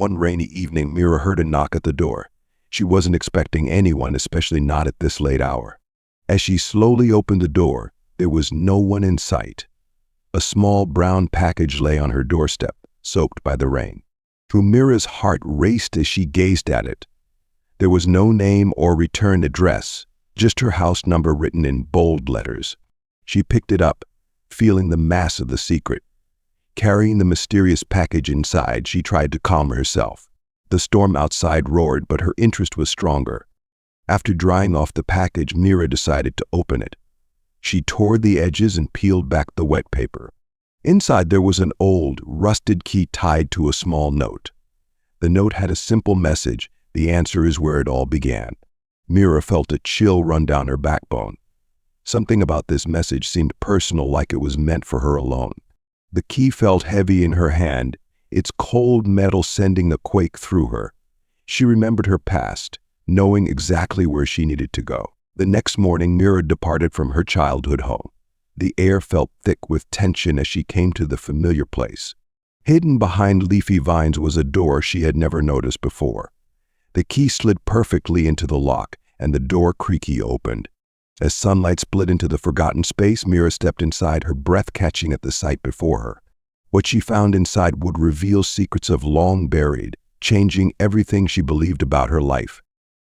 One rainy evening, Mira heard a knock at the door. She wasn't expecting anyone, especially not at this late hour. As she slowly opened the door, there was no one in sight. A small brown package lay on her doorstep, soaked by the rain. Mira's heart raced as she gazed at it. There was no name or return address, just her house number written in bold letters. She picked it up, feeling the mass of the secret. Carrying the mysterious package inside, she tried to calm herself. The storm outside roared, but her interest was stronger. After drying off the package, Mira decided to open it. She tore the edges and peeled back the wet paper. Inside there was an old, rusted key tied to a small note. The note had a simple message: "The answer is where it all began." Mira felt a chill run down her backbone. Something about this message seemed personal, like it was meant for her alone. The key felt heavy in her hand, its cold metal sending a quake through her. She remembered her past, knowing exactly where she needed to go. The next morning, Mira departed from her childhood home. The air felt thick with tension as she came to the familiar place. Hidden behind leafy vines was a door she had never noticed before. The key slid perfectly into the lock, and the door creaky opened. As sunlight split into the forgotten space, Mira stepped inside, her breath catching at the sight before her. What she found inside would reveal secrets of long buried, changing everything she believed about her life.